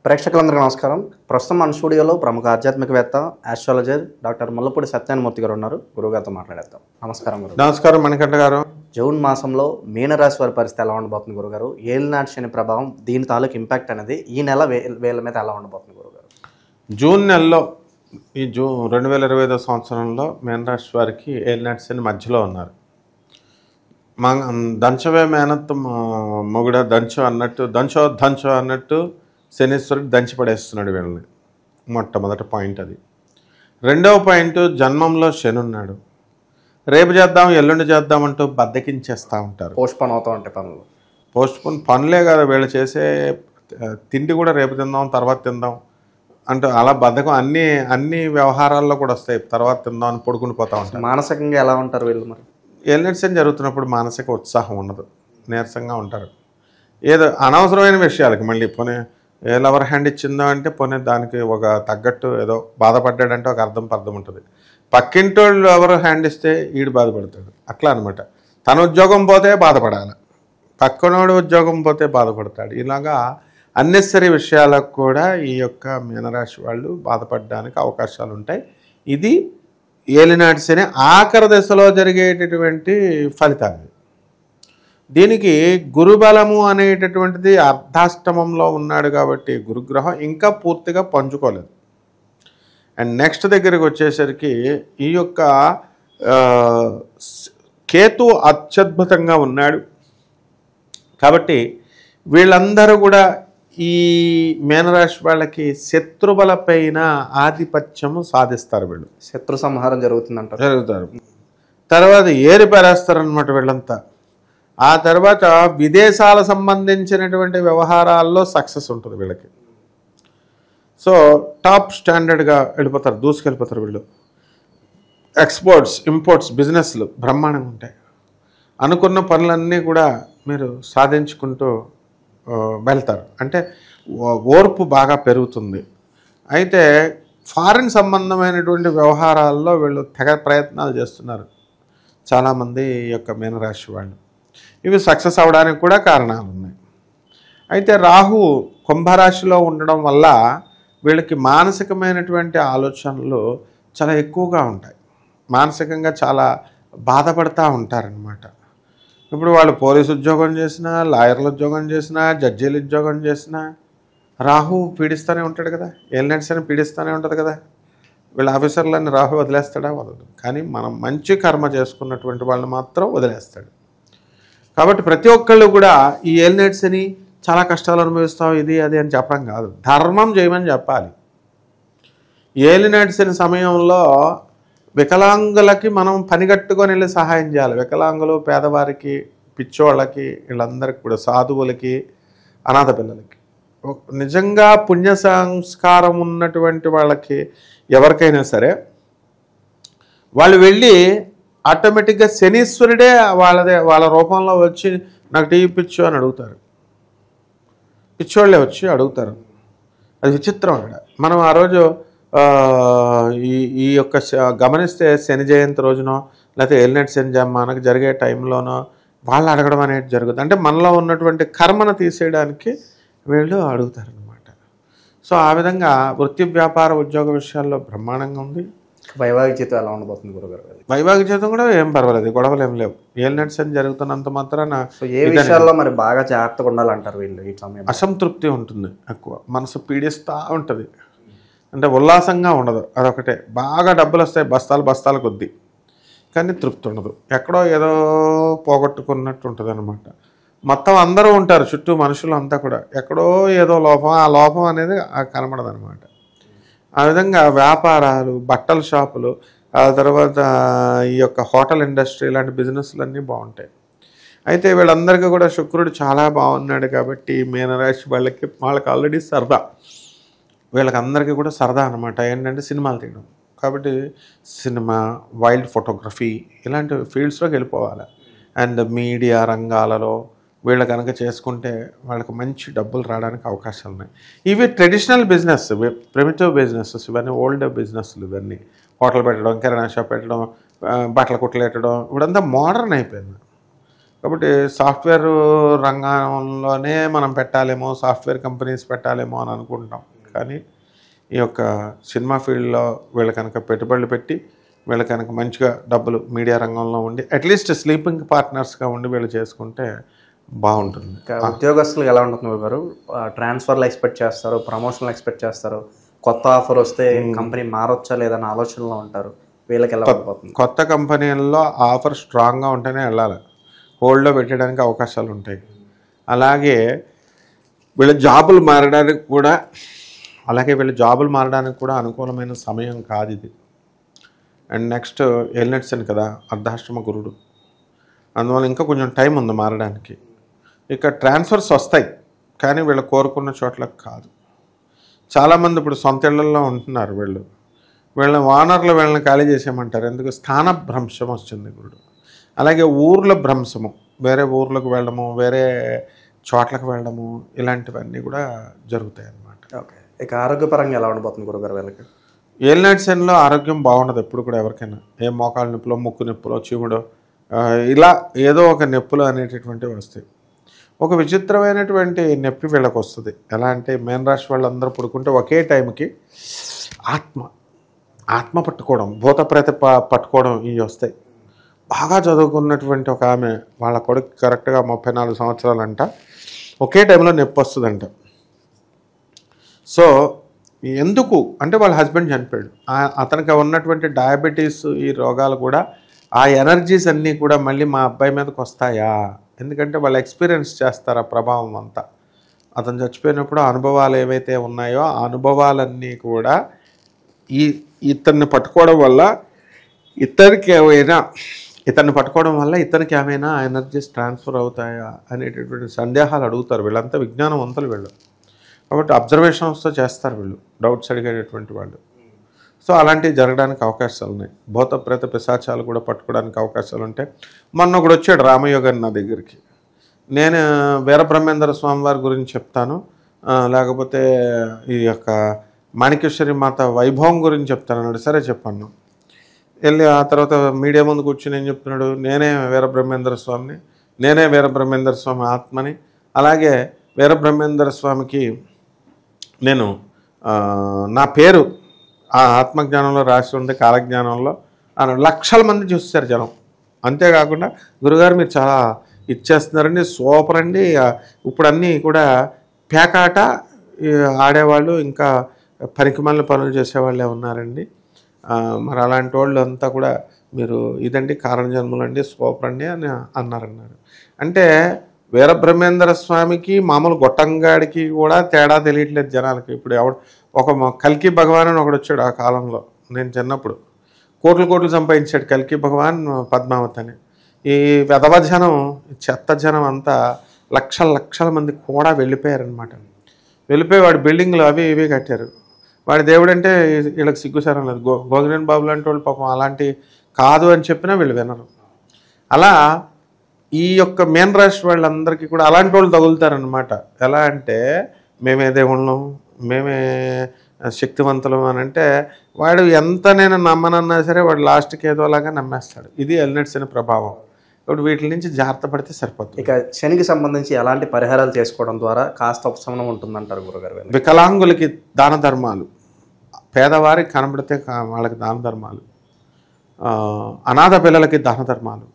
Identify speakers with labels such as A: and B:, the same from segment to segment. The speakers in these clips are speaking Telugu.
A: ప్రేక్షకులందరికీ నమస్కారం. ప్రస్తుతం మన స్టూడియోలో ప్రముఖ ఆధ్యాత్మికవేత్త ఆస్ట్రాలజర్ డాక్టర్ ముల్లపూడి సత్యనారాయణమూర్తి గారు ఉన్నారు. గురువుగారితో మాట్లాడేద్దాం. నమస్కారం గురు.
B: నమస్కారం మణికంఠ గారు.
A: జూన్ మాసంలో మీనరాశి వారి పరిస్థితి ఎలా ఉండబోతుంది గురుగారు? ఏలినాటి శని ప్రభావం, దీని తాలూకు ఇంపాక్ట్ అనేది ఈ నెల వీళ్ళ మీద ఎలా ఉండబోతుంది గురుగారు?
B: జూన్ నెలలో ఈ 2025 సంవత్సరంలో మీనరాశి వారికి ఏలినాటి శని మధ్యలో ఉన్నారు. దంచవే మేనత్తు మొగుడ దంచో అన్నట్టు దంచో అన్నట్టు శనీశ్వరుడు దంచి పడేస్తున్నాడు వీళ్ళని. మొట్టమొదటి పాయింట్ అది. రెండవ పాయింట్, జన్మంలో శని ఉన్నాడు. రేపు చేద్దాం ఎల్లుండి చేద్దాం అంటూ బద్దకించేస్తూ ఉంటారు.
A: పోస్ట్పోన్ అవుతూ ఉంటాయి పనులు.
B: పోస్ట్పోన్ పనులే కదా వీళ్ళు చేసే తిండి కూడా రేపు తిందాం తర్వాత తిందాం అంటూ అలా బద్ధకం అన్ని వ్యవహారాల్లో కూడా వస్తాయి. తర్వాత తిందాం అని పడుకుని పోతూ ఉంటారు.
A: మానసికంగా ఎలా ఉంటారు వీళ్ళు? మరి
B: ఏలినాటి శని జరుగుతున్నప్పుడు మానసిక ఉత్సాహం ఉండదు, నీరసంగా ఉంటారు. ఏదో అనవసరమైన విషయాలకి మళ్ళీ పోనీ లవర్ హ్యాండ్ ఇచ్చిందో అంటే పోనీ దానికి ఒక తగ్గట్టు ఏదో బాధపడ్డాడంటే ఒక అర్థం ఉంటుంది. పక్కింటోళ్ళు ఎవరు హ్యాండ్ ఇస్తే ఈడు బాధపడతాడు. అట్లా అనమాట. తన ఉద్యోగం పోతే బాధపడాలి, పక్కనోడు ఉద్యోగం పోతే బాధపడతాడు. ఇలాగా అన్నెసరీ విషయాలకు కూడా ఈ యొక్క మీనరాశి వాళ్ళు బాధపడడానికి అవకాశాలు ఉంటాయి. ఇది ఏలినాటి శని ఆఖరి దశలో జరిగేటటువంటి ఫలితాలు. దీనికి గురుబలము అనేటటువంటిది అర్ధాష్టమంలో ఉన్నాడు కాబట్టి గురుగ్రహం ఇంకా పూర్తిగా పంచుకోలేదు. అండ్ నెక్స్ట్ దగ్గరికి వచ్చేసరికి ఈ యొక్క కేతు అత్యద్భుతంగా ఉన్నాడు కాబట్టి వీళ్ళందరూ కూడా ఈ మీనరాశి వాళ్ళకి శత్రుబల పైన ఆధిపత్యము సాధిస్తారు. వీళ్ళు
A: శత్రు సంహారం జరుగుతారు.
B: తర్వాత ఏరి పారేస్తారనమాట వీళ్ళంతా. ఆ తర్వాత విదేశాల సంబంధించినటువంటి వ్యవహారాల్లో సక్సెస్ ఉంటుంది వీళ్ళకి. సో టాప్ స్టాండర్డ్గా వెళ్ళిపోతారు, దూసుకెళ్ళిపోతారు వీళ్ళు. ఎక్స్పోర్ట్స్ ఇంపోర్ట్స్ బిజినెస్లు బ్రహ్మాండంగా ఉంటాయి. అనుకున్న పనులన్నీ కూడా మీరు సాధించుకుంటూ వెళ్తారు. అంటే ఓర్పు బాగా పెరుగుతుంది. అయితే ఫారిన్ సంబంధమైనటువంటి వ్యవహారాల్లో వీళ్ళు తెగ ప్రయత్నాలు చేస్తున్నారు చాలామంది ఈ యొక్క మీనరాశి వాళ్ళు. ఇవి సక్సెస్ అవ్వడానికి కూడా కారణాలు ఉన్నాయి. అయితే రాహు కుంభరాశిలో ఉండడం వల్ల వీళ్ళకి మానసికమైనటువంటి ఆలోచనలు చాలా ఎక్కువగా ఉంటాయి. మానసికంగా చాలా బాధపడుతూ ఉంటారనమాట. ఇప్పుడు వాళ్ళు పోలీసు ఉద్యోగం చేసినా, లాయర్ల ఉద్యోగం చేసినా, జడ్జీల ఉద్యోగం చేసినా రాహు పీడిస్తూనే ఉంటాడు కదా. ఏలినాటి శని పీడిస్తూనే ఉంటుంది కదా. వీళ్ళ ఆఫీసర్లన్నీ రాహు వదిలేస్తాడా? వదలదు. కానీ మనం మంచి కర్మ చేసుకున్నటువంటి వాళ్ళని మాత్రం వదిలేస్తాడు. కాబట్టి ప్రతి ఒక్కళ్ళు కూడా ఈ ఏలినాటి శని చాలా కష్టాలు అనుభవిస్తావు ఇది అది అని చెప్పడం కాదు, ధర్మం చేయమని చెప్పాలి. ఏలినాటి శని సమయంలో వికలాంగులకి మనం పనిగట్టుకొని వెళ్ళి సహాయం చేయాలి. వికలాంగులు, పేదవారికి, పిచ్చోళ్ళకి, వీళ్ళందరికీ కూడా, సాధువులకి, అనాథ పిల్లలకి, నిజంగా పుణ్య సంస్కారం ఉన్నటువంటి వాళ్ళకి ఎవరికైనా సరే వాళ్ళు వెళ్ళి ఆటోమేటిక్గా శనీశ్వరుడే వాళ్ళ రూపంలో వచ్చి నాకు టీవీ ఇప్పించు అని అడుగుతారు. పిచ్చోళ్ళే వచ్చి అడుగుతారు. అది విచిత్రం. అక్కడ మనం ఆ రోజు ఈ యొక్క గమనిస్తే శని జయంతి రోజునో లేకపోతే ఏలినాటి శని మనకు జరిగే టైంలోనో వాళ్ళు అడగడం అనేది జరుగుతుంది. అంటే మనలో ఉన్నటువంటి కర్మను తీసేయడానికి వీళ్ళు అడుగుతారనమాట. సో ఆ విధంగా వృత్తి, వ్యాపార, ఉద్యోగ విషయాల్లో బ్రహ్మాండంగా ఉంది.
A: వైవాహిక జీవితం ఎలా ఉండబోతుంది గురుగారు?
B: వైవాహిక జీవితం కూడా ఏం పర్వాలేదు, గొడవలు ఏం లేవు. ఏలినాటి శని జరుగుతున్నంత మాత్రాన
A: ఏ విషయాల్లో మరి బాగా జాగ్రత్తగా ఉండాలంటారు వీళ్ళు? ఈ సమయం
B: అసంతృప్తి ఉంటుంది ఎక్కువ, మనసు పీడిస్తూ ఉంటుంది. అంటే ఉల్లాసంగా ఉండదు. అదొకటే. బాగా డబ్బులు వస్తాయి బస్తాల కొద్దీ, కానీ తృప్తి ఉండదు. ఎక్కడో ఏదో పోగొట్టుకున్నట్టు ఉంటుంది అనమాట. మొత్తం అందరూ ఉంటారు చుట్టూ, మనుషులు అంతా కూడా ఎక్కడో ఏదో లోపం, ఆ లోపం అనేది కనబడదు అనమాట. ఆ విధంగా వ్యాపారాలు, బట్టల షాపులు, ఆ తర్వాత ఈ యొక్క హోటల్ ఇండస్ట్రీ ఇలాంటి బిజినెస్లు అన్నీ బాగుంటాయి. అయితే వీళ్ళందరికీ కూడా శుక్రుడు చాలా బాగున్నాడు కాబట్టి మీనరాశి వాళ్ళకి ఆల్రెడీ సరదా, వీళ్ళకి అందరికీ కూడా సరదా అనమాట. ఏంటంటే సినిమాలు తీయడం. కాబట్టి సినిమా, వైల్డ్ ఫోటోగ్రఫీ ఇలాంటి ఫీల్డ్స్లోకి వెళ్ళిపోవాలి. అండ్ మీడియా రంగాలలో వీళ్ళు కనుక చేసుకుంటే వాళ్ళకి మంచి డబ్బులు రావడానికి అవకాశాలు ఉన్నాయి. ఇవి ట్రెడిషనల్ బిజినెస్, ప్రిమిటివ్ బిజినెసెస్, ఇవన్నీ ఓల్డ్ బిజినెస్లు. ఇవన్నీ హోటల్ పెట్టడం, కిరాణా షాప్ పెట్టడం, బట్టల కుట్టలు పెట్టడం, ఇప్పుడంతా మోడర్న్ అయిపోయింది. కాబట్టి సాఫ్ట్వేర్ రంగంలోనే మనం పెట్టాలేమో, సాఫ్ట్వేర్ కంపెనీస్ పెట్టాలేమో అని అనుకుంటాం. కానీ ఈ యొక్క సినిమా ఫీల్డ్లో వీళ్ళు కనుక పెట్టుబడులు పెట్టి వీళ్ళు కనుక మంచిగా డబ్బులు మీడియా రంగంలో ఉండి అట్లీస్ట్ స్లీపింగ్ పార్ట్నర్స్గా ఉండి వీళ్ళు చేసుకుంటే బాగుంటుంది.
A: ఉద్యోగస్తులకు ఎలా ఉంటుంది గురుగారు? ట్రాన్స్ఫర్లు ఎక్స్పెక్ట్ చేస్తారు, ప్రమోషన్లు ఎక్స్పెక్ట్ చేస్తారు, కొత్త ఆఫర్ వస్తే కంపెనీ మారొచ్చా లేదన్న ఆలోచనలో ఉంటారు. వీళ్ళకి ఎలా ఉంటుంది?
B: కొత్త కంపెనీల్లో ఆఫర్ స్ట్రాంగ్గా ఉంటేనే వెళ్ళాలి, హోల్డ్లో పెట్టడానికి అవకాశాలు ఉంటాయి. అలాగే వీళ్ళ జాబులు మారడానికి కూడా అనుకూలమైన సమయం కాదు ఇది. అండ్ నెక్స్ట్ ఎల్నెట్సన్ కదా, అర్ధాష్టమ గురుడు, అందువల్ల ఇంకా కొంచెం టైం ఉంది మారడానికి. ఇక ట్రాన్స్ఫర్స్ వస్తాయి కానీ వీళ్ళు కోరుకున్న చోట్లకు కాదు. చాలామంది ఇప్పుడు సొంత ఇళ్లలో ఉంటున్నారు, వీళ్ళ ఓనర్లు వీళ్ళని ఖాళీ చేసేయమంటారు. ఎందుకు? స్థాన భ్రంశం వచ్చింది గురుడు. అలాగే ఊర్ల భ్రంశము, వేరే ఊర్లకు వెళ్ళడము, వేరే చోట్లకు వెళ్ళడము, ఇలాంటివన్నీ కూడా జరుగుతాయి అన్నమాట.
A: ఓకే, ఇక ఆరోగ్యపరంగా ఎలా ఉండబోతుంది గురుగారు వీళ్ళకి?
B: ఏలినాటి ఆరోగ్యం బాగుండదు ఎప్పుడు కూడా ఎవరికైనా. ఏ మోకాళ్ళ నొప్పులో, ముక్కు నొప్పులో, చీముడో, ఇలా ఏదో ఒక నొప్పులు అనేటటువంటివి వస్తాయి. ఒక విచిత్రమైనటువంటి నొప్పి వీళ్ళకి వస్తుంది. ఎలా అంటే మీన రాశి వాళ్ళందరూ పడుకుంటే ఒకే టైంకి ఆత్మ పట్టుకోవడం, భూత ప్రేత పట్టుకోవడం ఇవి వస్తాయి. బాగా చదువుకున్నటువంటి ఒక ఆమె, వాళ్ళ కొడుకు కరెక్ట్గా 34 సంవత్సరాలంట, ఒకే టైంలో నొప్పి వస్తుందంట. సో ఎందుకు అంటే వాళ్ళ హస్బెండ్ చనిపోయాడు, అతనికి ఉన్నటువంటి డయాబెటీస్, ఈ రోగాలు కూడా, ఆ ఎనర్జీస్ అన్నీ కూడా మళ్ళీ మా అబ్బాయి మీదకి వస్తాయా? ఎందుకంటే వాళ్ళు ఎక్స్పీరియన్స్ చేస్తారు ఆ ప్రభావం అంతా. అతను చచ్చిపోయినప్పుడు అనుభవాలు ఏవైతే ఉన్నాయో ఆ అనుభవాలన్నీ కూడా ఇతన్ని పట్టుకోవడం వల్ల ఇతనికి ఏమైనా ఎనర్జీస్ ట్రాన్స్ఫర్ అవుతాయా అనేటటువంటి సందేహాలు అడుగుతారు. వీళ్ళంతా విజ్ఞానవంతులు వీళ్ళు, కాబట్టి అబ్జర్వేషన్స్తో చేస్తారు వీళ్ళు, డౌట్స్ అడిగేటటువంటి వాళ్ళు. సో అలాంటివి జరగడానికి అవకాశాలు ఉన్నాయి. భూత ప్రేత పిశాచాలు కూడా పట్టుకోవడానికి అవకాశాలు ఉంటాయి. మొన్న ఒకడు వచ్చాడు రామయ్య గారు నా దగ్గరికి, నేను వీరబ్రహ్మేంద్ర స్వామి వారి గురించి చెప్తాను, లేకపోతే ఈ యొక్క మాణికేశ్వరి మాత వైభవం గురించి చెప్తాను అన్నాడు. సరే చెప్పాను. వెళ్ళి ఆ తర్వాత మీడియా ముందు కూర్చుని ఏం చెప్తున్నాడు, నేనే వీరబ్రహ్మేంద్ర స్వామి ఆత్మని, అలాగే వీరబ్రహ్మేంద్ర స్వామికి నేను నా పేరు ఆ ఆత్మజ్ఞానంలో రాసి ఉంది, కాలజ్ఞానంలో లక్షల మంది చూస్తారు జనం. అంతేకాకుండా గురుగారు మీరు చాలా ఇచ్చేస్తున్నారండి, సూపర్ అండి, ఇప్పుడు అన్నీ కూడా పేకాట ఆడేవాళ్ళు, ఇంకా పనికిమాలిన పనులు చేసేవాళ్ళే ఉన్నారండి, మరి అలాంటి వాళ్ళు అంతా కూడా మీరు ఇదండి కారణజన్మలు అండి, సూపర్ అండి అని అన్నారు. అంటే వీరబ్రహ్మేంద్ర స్వామికి మామూలు గొట్టంగాడికి కూడా తేడా తెలియట్లేదు జనాలకి. ఇప్పుడు ఒక కల్కి భగవాన్ అని ఒకడు వచ్చాడు ఆ కాలంలో, నేను చిన్నప్పుడు, కోట్లు సంపాదించాడు కల్కి భగవాన్ పద్మావతి అని. ఈ వెధవ జనం, చెత్త జనం అంతా లక్షల మంది కూడా వెళ్ళిపోయారనమాట. వెళ్ళిపోయి వాడి బిల్డింగ్లు అవి ఇవి కట్టారు. వాడి దేవుడు అంటే వీళ్ళకి సిగ్గుసారం లేదు. గోగినేని బాబు లాంటి వాళ్ళు పాపం అలాంటి కాదు అని చెప్పినా వీళ్ళు వినరు. అలా ఈ యొక్క మీన రాశి వాళ్ళందరికీ కూడా అలాంటి వాళ్ళు తగులుతారనమాట. ఎలా అంటే మేమే దేవుళ్ళం, మేమే శక్తివంతులం అని అంటే వాడు ఎంత నేను నమ్మనన్నా సరే వాడు లాస్ట్కి ఏదోలాగా నమ్మేస్తాడు. ఇది ఎల్నెట్స్ అనే ప్రభావం. ఇప్పుడు వీటి నుంచి జాగ్రత్త పడితే సరిపోతుంది.
A: ఇక శనికి సంబంధించి ఎలాంటి పరిహారాలు చేసుకోవడం ద్వారా కాస్త ఉపశమనం ఉంటుందంటారు గురుగారు?
B: వికలాంగులకి దాన ధర్మాలు, పేదవారికి కనబడితే వాళ్ళకి దాన ధర్మాలు, అనాథ పిల్లలకి దాన ధర్మాలు,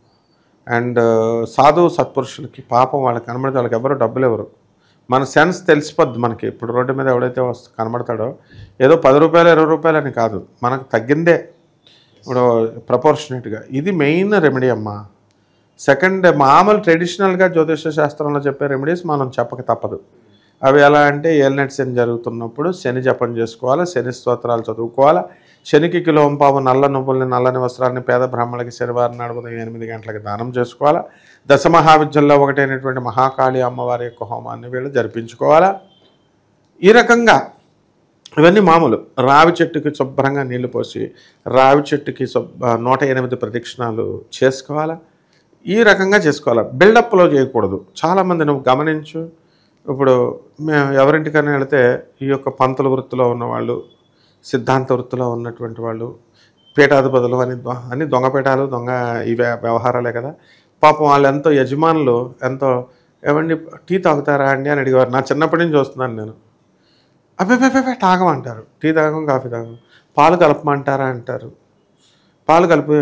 B: అండ్ సాధువు సత్పురుషులకి పాపం వాళ్ళకి కనబడితే వాళ్ళకి ఎవరు డబ్బులు ఎవరు, మన సెన్స్ తెలిసిపోద్ది మనకి. ఇప్పుడు రోడ్డు మీద ఎవడైతే కనబడతాడో ఏదో 10 రూపాయలు 20 రూపాయలు అని కాదు, మనకు తగ్గిందే ఇప్పుడు ప్రపోర్షనేట్గా. ఇది మెయిన్ రెమెడీ అమ్మా. సెకండ్, మామూలు ట్రెడిషనల్గా జ్యోతిష శాస్త్రంలో చెప్పే రెమెడీస్ మనం చెప్పక తప్పదు. అవి ఎలా అంటే ఏలినాటి శని జరుగుతున్నప్పుడు శని జపం చేసుకోవాలి, శని స్తోత్రాలు చదువుకోవాలి, శనికి కిలోంపావు నల్ల నువ్వుల్ని, నల్లని వస్త్రాన్ని పేద బ్రాహ్మణులకి శనివారం నాడు ఉదయం 8 గంటలకి దానం చేసుకోవాలా. దశమహావిద్యల్లో ఒకటైనటువంటి మహాకాళి అమ్మవారి యొక్క హోమాన్ని వీళ్ళు జరిపించుకోవాలా. ఈ రకంగా ఇవన్నీ మామూలు. రావి చెట్టుకి శుభ్రంగా నీళ్లు పోసి రావి చెట్టుకి 108 ప్రదక్షిణాలు చేసుకోవాలా. ఈ రకంగా చేసుకోవాలి, బిల్డప్లో చేయకూడదు. చాలామంది నువ్వు గమనించు, ఇప్పుడు మేము ఎవరింటికైనా వెళితే ఈ యొక్క పంతుల వృత్తిలో ఉన్నవాళ్ళు, సిద్ధాంత వృత్తిలో ఉన్నటువంటి వాళ్ళు, పీఠాధిపతులు అని దొంగ పీఠాలు, దొంగ ఇవే వ్యవహారాలే కదా. పాపం వాళ్ళు ఎంతో యజమానులు ఎంతో ఏమండి టీ తాగుతారా అండి అని అడిగేవారు. నా చిన్నప్పటి నుంచి చూస్తున్నాను నేను. అబ్బాయి తాగమంటారు, టీ తాగం కాఫీ తాగం. పాలు కలపమంటారా అంటారు, పాలు కలిపి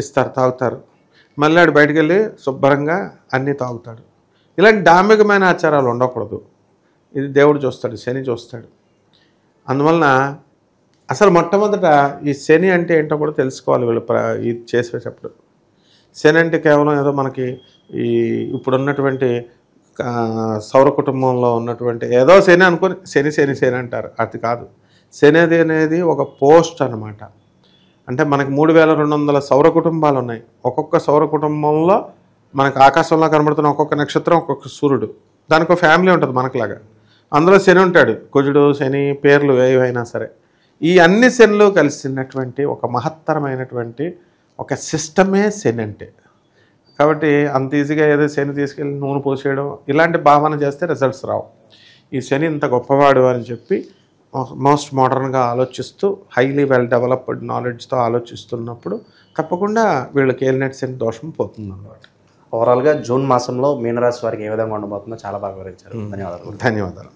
B: ఇస్తారు, తాగుతారు. మళ్ళీ ఆడు బయటికి వెళ్ళి శుభ్రంగా అన్నీ తాగుతాడు. ఇలాంటి డాంబికమైన ఆచారాలు ఉండకూడదు. ఇది దేవుడు చూస్తాడు, శని చూస్తాడు. అందువలన అసలు మొట్టమొదట ఈ శని అంటే ఏంటో కూడా తెలుసుకోవాలి వీళ్ళు ఇది చేసేటప్పుడు. శని అంటే కేవలం ఏదో మనకి ఈ ఇప్పుడున్నటువంటి సౌర కుటుంబంలో ఉన్నటువంటి ఏదో శని అనుకొని శని శని శని అంటారు. అది కాదు. శని అనేది ఒక పోస్ట్ అనమాట. అంటే మనకి 3200 సౌర కుటుంబాలు ఉన్నాయి. ఒక్కొక్క సౌర కుటుంబంలో మనకు ఆకాశంలో కనబడుతున్న ఒక్కొక్క నక్షత్రం, ఒక్కొక్క సూర్యుడు, దానికి ఒక ఫ్యామిలీ ఉంటుంది మనకులాగా. అందులో శని ఉంటాడు, కుజుడు, శని, పేర్లు ఏవైనా సరే. ఈ అన్ని శనులు కలిసినటువంటి ఒక మహత్తరమైనటువంటి ఒక సిస్టమే శని అంటే. కాబట్టి అంత ఈజీగా ఏదో శని తీసుకెళ్ళి నూనె పోసేయడం ఇలాంటి భావన చేస్తే రిజల్ట్స్ రావు. ఈ శని ఇంత గొప్పవాడు అని చెప్పి మోస్ట్ మోడర్న్గా ఆలోచిస్తూ హైలీ వెల్ డెవలప్డ్ నాలెడ్జ్తో ఆలోచిస్తున్నప్పుడు తప్పకుండా వీళ్ళకి ఏలినట్టు శని దోషం పోతుందన్నమాట.
A: ఓవరాల్గా జూన్ మాసంలో మీనరాశి వారికి ఏ విధంగా ఉండబోతుందో చాలా బాగా వివరించారు. ధన్యవాదాలు.
B: ధన్యవాదాలు.